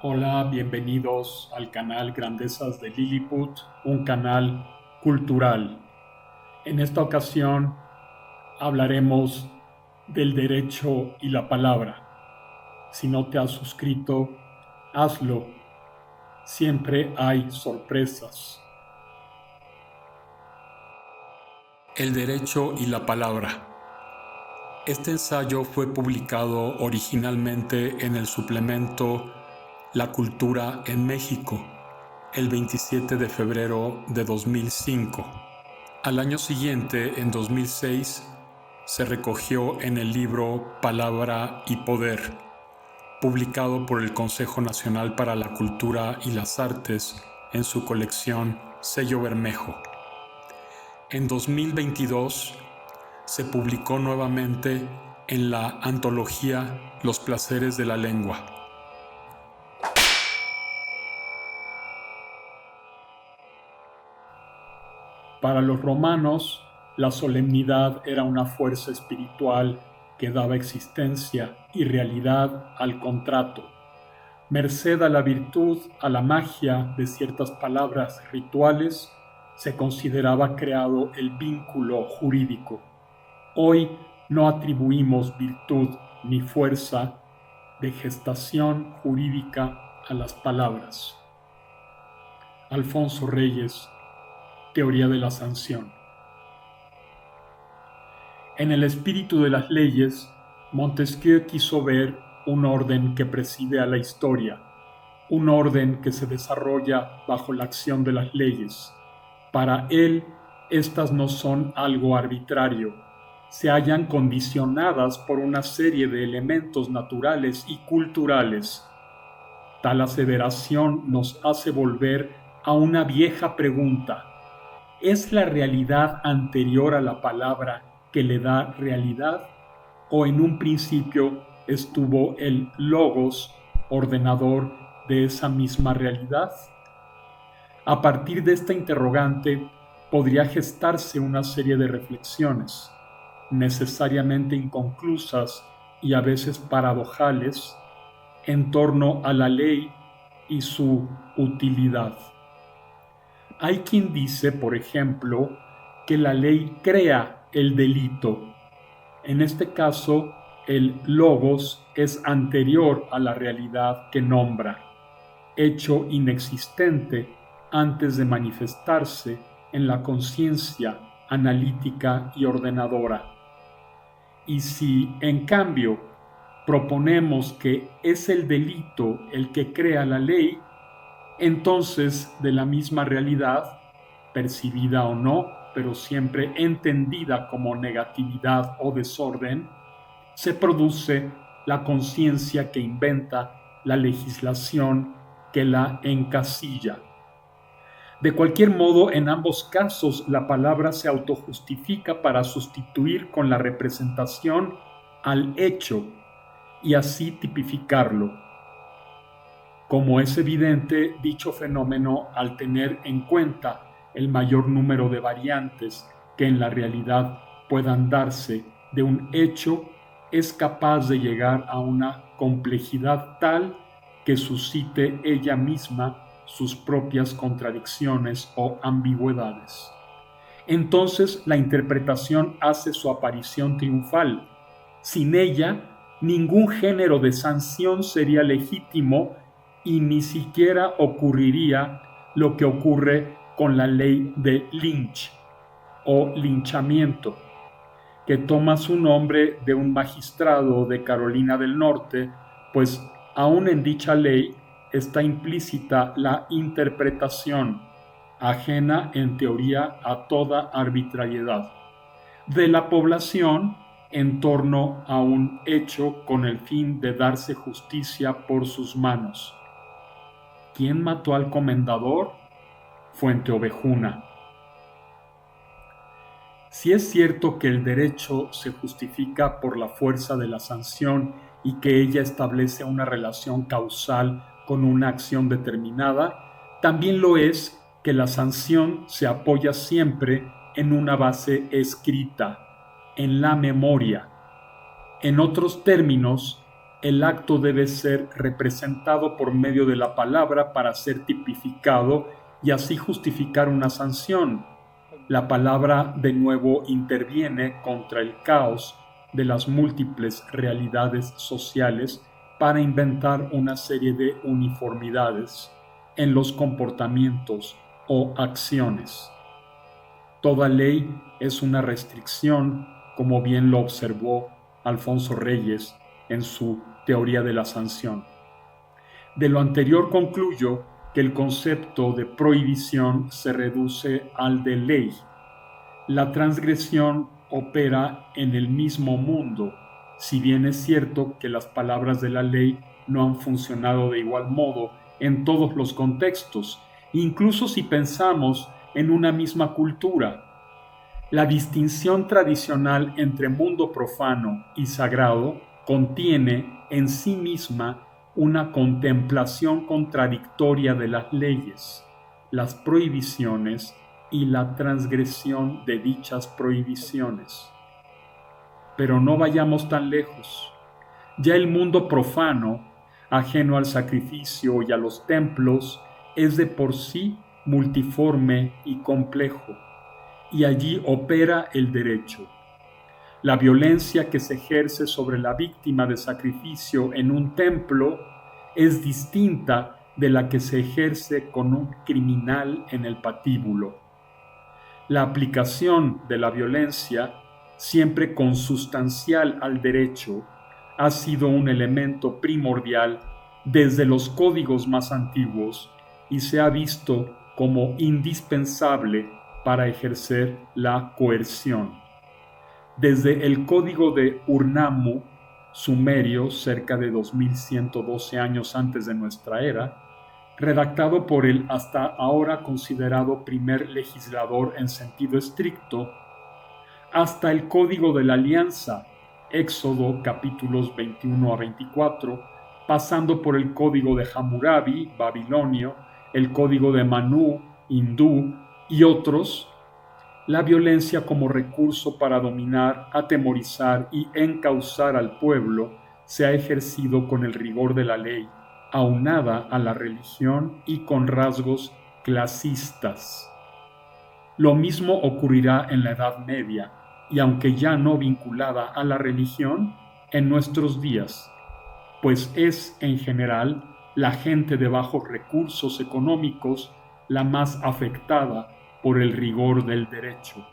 Hola, bienvenidos al canal Grandezas de Lilliput, un canal cultural. En esta ocasión hablaremos del derecho y la palabra. Si no te has suscrito, hazlo. Siempre hay sorpresas. El derecho y la palabra. Este ensayo fue publicado originalmente en el suplemento La Cultura en México, el 27 de febrero de 2005. Al año siguiente, en 2006, se recogió en el libro Palabra y Poder, publicado por el Consejo Nacional para la Cultura y las Artes en su colección Sello Bermejo. En 2022 se publicó nuevamente en la antología Los Placeres de la Lengua. Para los romanos, la solemnidad era una fuerza espiritual que daba existencia y realidad al contrato. Merced a la virtud, a la magia de ciertas palabras rituales, se consideraba creado el vínculo jurídico. Hoy no atribuimos virtud ni fuerza de gestación jurídica a las palabras. Alfonso Reyes, Teoría de la Sanción. En el espíritu de las leyes, Montesquieu quiso ver un orden que preside a la historia, un orden que se desarrolla bajo la acción de las leyes. Para él, estas no son algo arbitrario, se hallan condicionadas por una serie de elementos naturales y culturales. Tal aseveración nos hace volver a una vieja pregunta: ¿es la realidad anterior a la palabra que le da realidad? ¿O en un principio estuvo el logos, ordenador de esa misma realidad? A partir de esta interrogante podría gestarse una serie de reflexiones, necesariamente inconclusas y a veces paradojales, en torno a la ley y su utilidad. Hay quien dice, por ejemplo, que la ley crea el delito. En este caso, el logos es anterior a la realidad que nombra, hecho inexistente antes de manifestarse en la conciencia analítica y ordenadora. Y si, en cambio, proponemos que es el delito el que crea la ley, entonces, de la misma realidad, percibida o no, pero siempre entendida como negatividad o desorden, se produce la conciencia que inventa la legislación que la encasilla. De cualquier modo, en ambos casos, la palabra se autojustifica para sustituir con la representación al hecho y así tipificarlo. Como es evidente, dicho fenómeno, al tener en cuenta el mayor número de variantes que en la realidad puedan darse de un hecho, es capaz de llegar a una complejidad tal que suscite ella misma sus propias contradicciones o ambigüedades. Entonces la interpretación hace su aparición triunfal. Sin ella, ningún género de sanción sería legítimo y ni siquiera ocurriría lo que ocurre con la ley de Lynch o linchamiento, que toma su nombre de un magistrado de Carolina del Norte, pues aún en dicha ley está implícita la interpretación, ajena en teoría a toda arbitrariedad, de la población en torno a un hecho con el fin de darse justicia por sus manos. ¿Quién mató al comendador? Fuente Ovejuna. Si es cierto que el derecho se justifica por la fuerza de la sanción y que ella establece una relación causal con una acción determinada, también lo es que la sanción se apoya siempre en una base escrita, en la memoria. En otros términos, el acto debe ser representado por medio de la palabra para ser tipificado y así justificar una sanción. La palabra de nuevo interviene contra el caos de las múltiples realidades sociales para inventar una serie de uniformidades en los comportamientos o acciones. Toda ley es una restricción, como bien lo observó Alfonso Reyes en su teoría de la sanción. De lo anterior concluyo que el concepto de prohibición se reduce al de ley. La transgresión opera en el mismo mundo, si bien es cierto que las palabras de la ley no han funcionado de igual modo en todos los contextos, incluso si pensamos en una misma cultura. La distinción tradicional entre mundo profano y sagrado contiene en sí misma una contemplación contradictoria de las leyes, las prohibiciones y la transgresión de dichas prohibiciones. Pero no vayamos tan lejos. Ya el mundo profano, ajeno al sacrificio y a los templos, es de por sí multiforme y complejo, y allí opera el derecho. La violencia que se ejerce sobre la víctima de sacrificio en un templo es distinta de la que se ejerce con un criminal en el patíbulo. La aplicación de la violencia, siempre consustancial al derecho, ha sido un elemento primordial desde los códigos más antiguos y se ha visto como indispensable para ejercer la coerción. Desde el código de Ur-Nammu, sumerio, cerca de 2112 años antes de nuestra era, redactado por el hasta ahora considerado primer legislador en sentido estricto, hasta el Código de la Alianza, Éxodo capítulos 21 a 24, pasando por el Código de Hammurabi, babilonio, el Código de Manu, hindú, y otros, la violencia como recurso para dominar, atemorizar y encauzar al pueblo se ha ejercido con el rigor de la ley, aunada a la religión y con rasgos clasistas. Lo mismo ocurrirá en la Edad Media, y aunque ya no vinculada a la religión, en nuestros días, pues es en general la gente de bajos recursos económicos la más afectada por el rigor del derecho.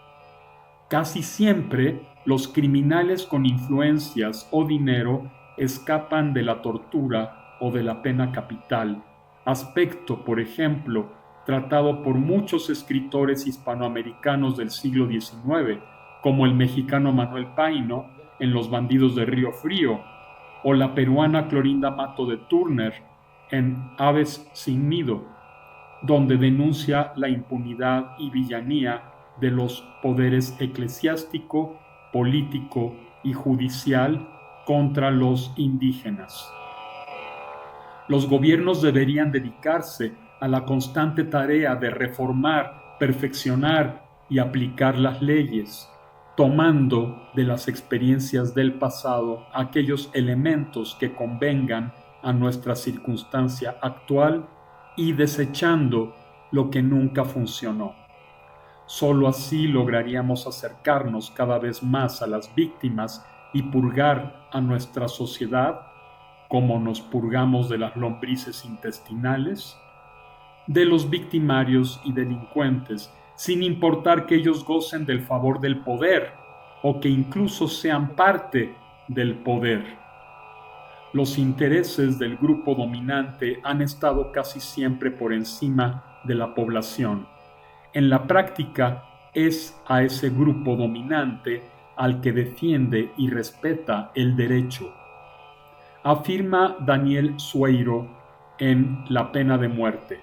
Casi siempre los criminales con influencias o dinero escapan de la tortura o de la pena capital, aspecto, por ejemplo, tratado por muchos escritores hispanoamericanos del siglo XIX, como el mexicano Manuel Paino en Los bandidos de Río Frío, o la peruana Clorinda Mato de Turner en Aves sin nido, donde denuncia la impunidad y villanía de los poderes eclesiástico, político y judicial contra los indígenas. Los gobiernos deberían dedicarse a la constante tarea de reformar, perfeccionar y aplicar las leyes, tomando de las experiencias del pasado aquellos elementos que convengan a nuestra circunstancia actual y desechando lo que nunca funcionó. Solo así lograríamos acercarnos cada vez más a las víctimas y purgar a nuestra sociedad, como nos purgamos de las lombrices intestinales, de los victimarios y delincuentes, sin importar que ellos gocen del favor del poder o que incluso sean parte del poder. Los intereses del grupo dominante han estado casi siempre por encima de la población. En la práctica es a ese grupo dominante al que defiende y respeta el derecho. Afirma Daniel Sueiro en La pena de muerte.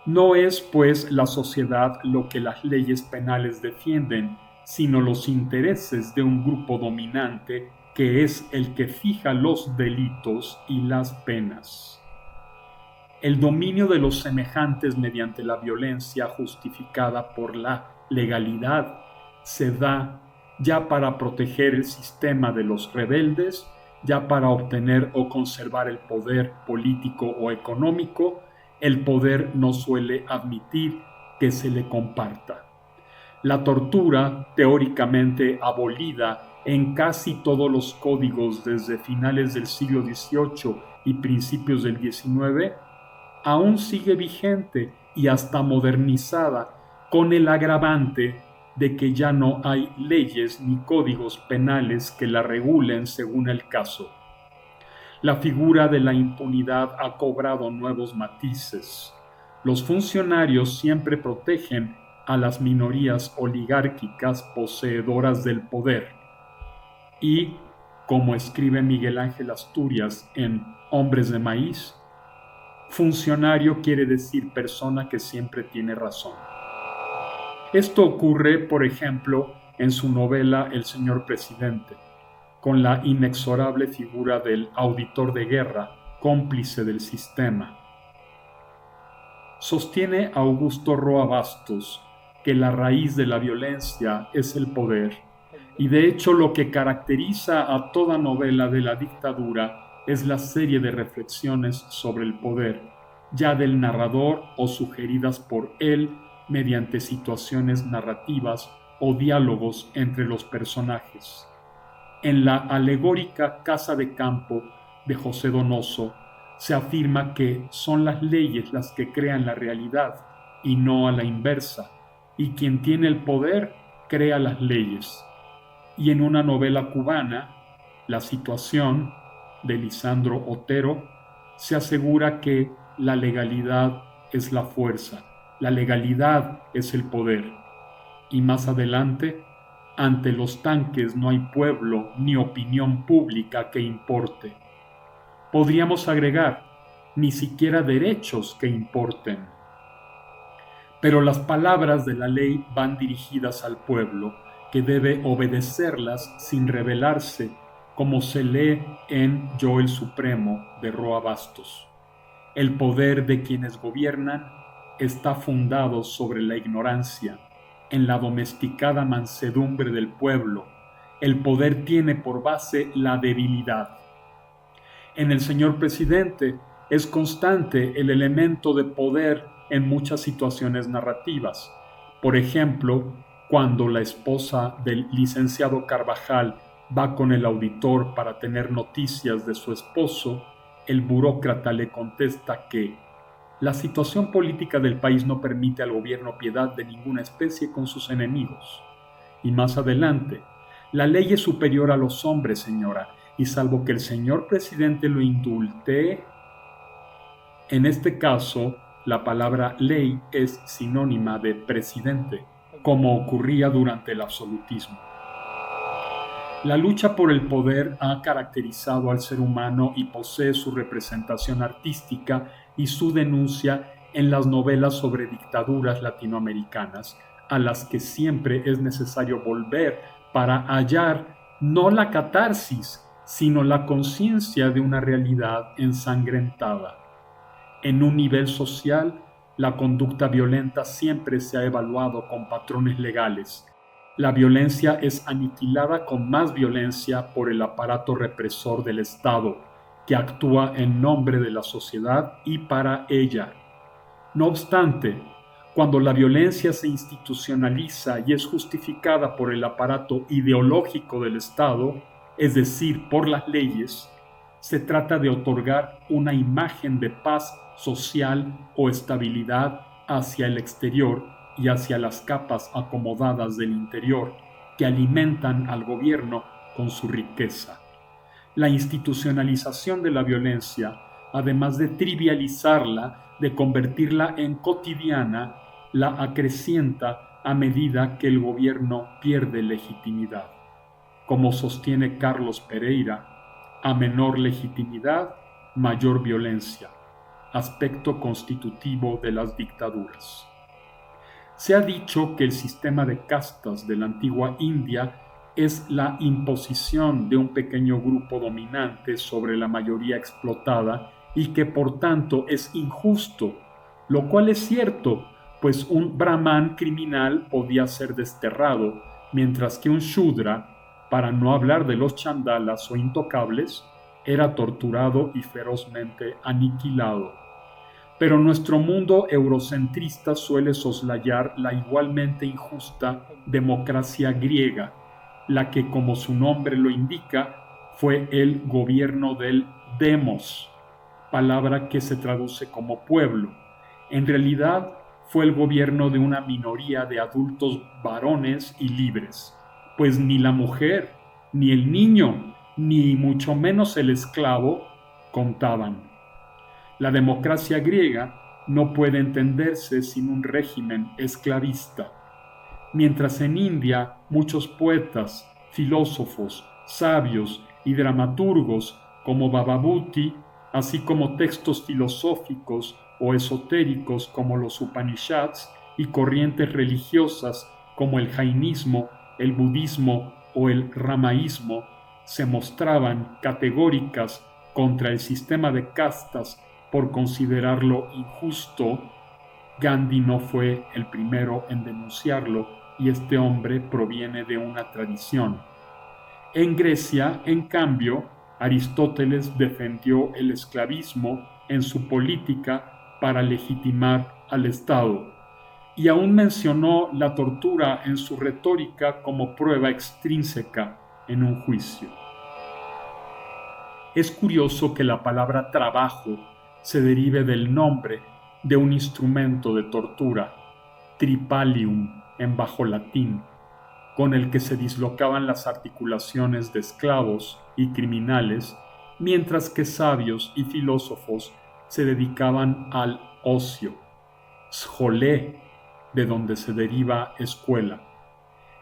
No es, pues, la sociedad lo que las leyes penales defienden, sino los intereses de un grupo dominante que es el que fija los delitos y las penas. El dominio de los semejantes mediante la violencia justificada por la legalidad se da ya para proteger el sistema de los rebeldes ya para obtener o conservar el poder político o económico, el poder no suele admitir que se le comparta. La tortura, teóricamente abolida en casi todos los códigos desde finales del siglo XVIII y principios del XIX, aún sigue vigente y hasta modernizada, con el agravante de que ya no hay leyes ni códigos penales que la regulen según el caso. La figura de la impunidad ha cobrado nuevos matices. Los funcionarios siempre protegen a las minorías oligárquicas poseedoras del poder. Y, como escribe Miguel Ángel Asturias en Hombres de Maíz, funcionario quiere decir persona que siempre tiene razón. Esto ocurre, por ejemplo, en su novela El señor presidente, con la inexorable figura del auditor de guerra, cómplice del sistema. Sostiene Augusto Roa Bastos que la raíz de la violencia es el poder, y de hecho lo que caracteriza a toda novela de la dictadura es la serie de reflexiones sobre el poder, ya del narrador o sugeridas por él mediante situaciones narrativas o diálogos entre los personajes. En la alegórica Casa de Campo de José Donoso se afirma que son las leyes las que crean la realidad y no a la inversa, y quien tiene el poder crea las leyes. Y en una novela cubana, La situación, de Lisandro Otero, se asegura que la legalidad es la fuerza, la legalidad es el poder. Y más adelante, ante los tanques no hay pueblo ni opinión pública que importe. Podríamos agregar, ni siquiera derechos que importen. Pero las palabras de la ley van dirigidas al pueblo, que debe obedecerlas sin rebelarse, como se lee en Yo el Supremo de Roa Bastos. El poder de quienes gobiernan está fundado sobre la ignorancia, en la domesticada mansedumbre del pueblo. El poder tiene por base la debilidad. En el señor presidente es constante el elemento de poder en muchas situaciones narrativas. Por ejemplo, cuando la esposa del licenciado Carvajal va con el auditor para tener noticias de su esposo, el burócrata le contesta que la situación política del país no permite al gobierno piedad de ninguna especie con sus enemigos. Y más adelante, la ley es superior a los hombres, señora, y salvo que el señor presidente lo indulte. En este caso, la palabra ley es sinónima de presidente, como ocurría durante el absolutismo. La lucha por el poder ha caracterizado al ser humano y posee su representación artística y su denuncia en las novelas sobre dictaduras latinoamericanas, a las que siempre es necesario volver para hallar no la catarsis, sino la conciencia de una realidad ensangrentada. En un nivel social, la conducta violenta siempre se ha evaluado con patrones legales. La violencia es aniquilada con más violencia por el aparato represor del Estado, que actúa en nombre de la sociedad y para ella. No obstante, cuando la violencia se institucionaliza y es justificada por el aparato ideológico del Estado, es decir, por las leyes, se trata de otorgar una imagen de paz social o estabilidad hacia el exterior y hacia las capas acomodadas del interior que alimentan al gobierno con su riqueza. La institucionalización de la violencia, además de trivializarla, de convertirla en cotidiana, la acrecienta a medida que el gobierno pierde legitimidad. Como sostiene Carlos Pereira, a menor legitimidad, mayor violencia, aspecto constitutivo de las dictaduras. Se ha dicho que el sistema de castas de la antigua India es la imposición de un pequeño grupo dominante sobre la mayoría explotada y que por tanto es injusto, lo cual es cierto, pues un brahman criminal podía ser desterrado, mientras que un shudra, para no hablar de los chandalas o intocables, era torturado y ferozmente aniquilado. Pero nuestro mundo eurocentrista suele soslayar la igualmente injusta democracia griega, la que, como su nombre lo indica, fue el gobierno del demos, palabra que se traduce como pueblo. En realidad, fue el gobierno de una minoría de adultos varones y libres, pues ni la mujer, ni el niño, ni mucho menos el esclavo contaban. La democracia griega no puede entenderse sin un régimen esclavista. Mientras en India muchos poetas, filósofos, sabios y dramaturgos como Bhabhabhuti, así como textos filosóficos o esotéricos como los Upanishads y corrientes religiosas como el jainismo, el budismo o el ramaísmo, se mostraban categóricas contra el sistema de castas por considerarlo injusto, Gandhi no fue el primero en denunciarlo y este hombre proviene de una tradición. En Grecia, en cambio, Aristóteles defendió el esclavismo en su política para legitimar al Estado y aún mencionó la tortura en su retórica como prueba extrínseca en un juicio. Es curioso que la palabra trabajo se derive del nombre de un instrumento de tortura, tripalium en bajo latín, con el que se dislocaban las articulaciones de esclavos y criminales, mientras que sabios y filósofos se dedicaban al ocio, scholé, de donde se deriva escuela,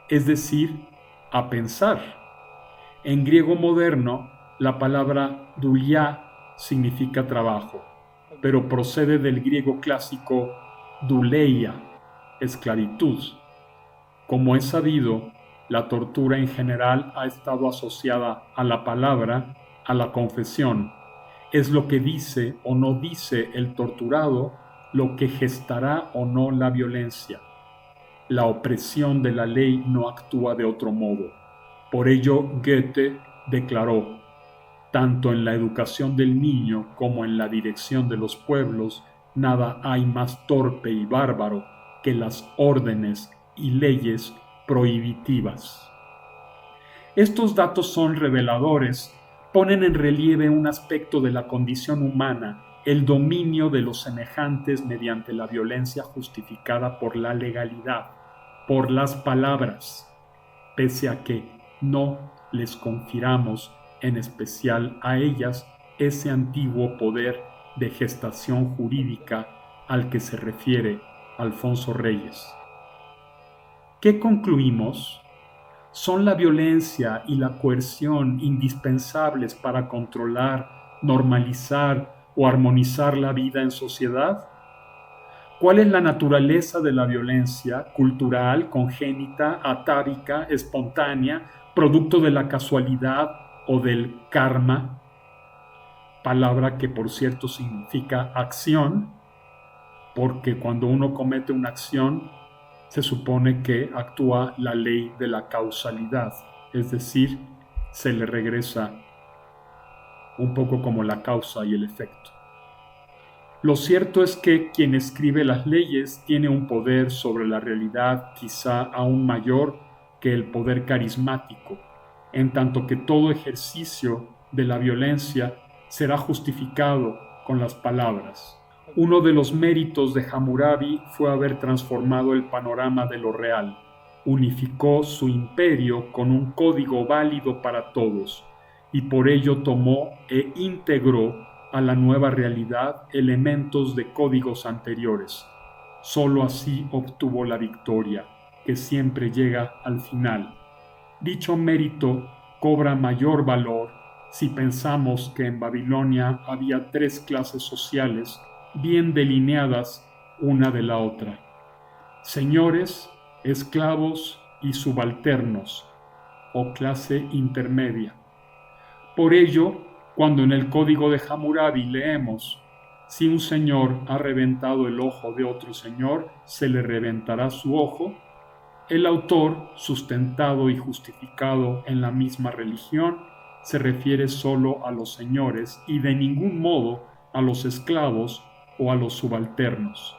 es decir, a pensar. En griego moderno, la palabra dulia significa trabajo, pero procede del griego clásico duleia, esclavitud. Como es sabido, la tortura en general ha estado asociada a la palabra, a la confesión. Es lo que dice o no dice el torturado lo que gestará o no la violencia. La opresión de la ley no actúa de otro modo. Por ello, Goethe declaró: tanto en la educación del niño como en la dirección de los pueblos, nada hay más torpe y bárbaro que las órdenes y leyes prohibitivas. Estos datos son reveladores, ponen en relieve un aspecto de la condición humana, el dominio de los semejantes mediante la violencia justificada por la legalidad, por las palabras, pese a que no les confiramos en especial a ellas ese antiguo poder de gestación jurídica al que se refiere Alfonso Reyes. ¿Qué concluimos? ¿Son la violencia y la coerción indispensables para controlar, normalizar o armonizar la vida en sociedad? ¿Cuál es la naturaleza de la violencia cultural, congénita, atávica, espontánea, producto de la casualidad o del karma? Palabra que por cierto significa acción, porque cuando uno comete una acción se supone que actúa la ley de la causalidad, es decir, se le regresa un poco como la causa y el efecto. Lo cierto es que quien escribe las leyes tiene un poder sobre la realidad quizá aún mayor que el poder carismático, en tanto que todo ejercicio de la violencia será justificado con las palabras. Uno de los méritos de Hammurabi fue haber transformado el panorama de lo real. Unificó su imperio con un código válido para todos, y por ello tomó e integró a la nueva realidad elementos de códigos anteriores. Solo así obtuvo la victoria, que siempre llega al final. Dicho mérito cobra mayor valor si pensamos que en Babilonia había tres clases sociales bien delineadas una de la otra: señores, esclavos y subalternos, o clase intermedia. Por ello, cuando en el código de Hammurabi leemos: si un señor ha reventado el ojo de otro señor, se le reventará su ojo, El autor, sustentado y justificado en la misma religión, se refiere solo a los señores y de ningún modo a los esclavos o a los subalternos.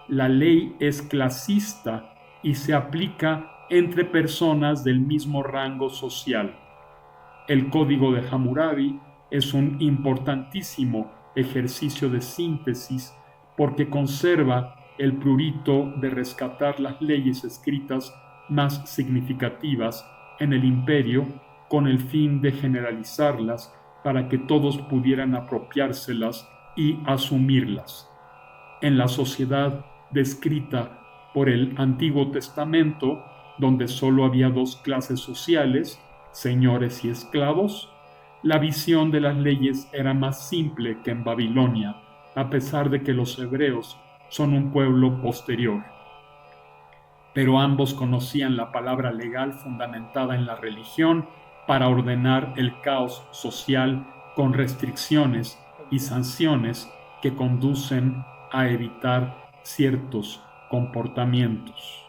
La ley es clasista y se aplica entre personas del mismo rango social. El Código de Hammurabi es un importantísimo ejercicio de síntesis porque conserva el prurito de rescatar las leyes escritas más significativas en el imperio con el fin de generalizarlas para que todos pudieran apropiárselas y asumirlas. En la sociedad descrita por el Antiguo Testamento, donde solo había dos clases sociales, señores y esclavos, la visión de las leyes era más simple que en Babilonia, a pesar de que los hebreos son un pueblo posterior. Pero ambos conocían la palabra legal fundamentada en la religión para ordenar el caos social con restricciones y sanciones que conducen a evitar ciertos comportamientos.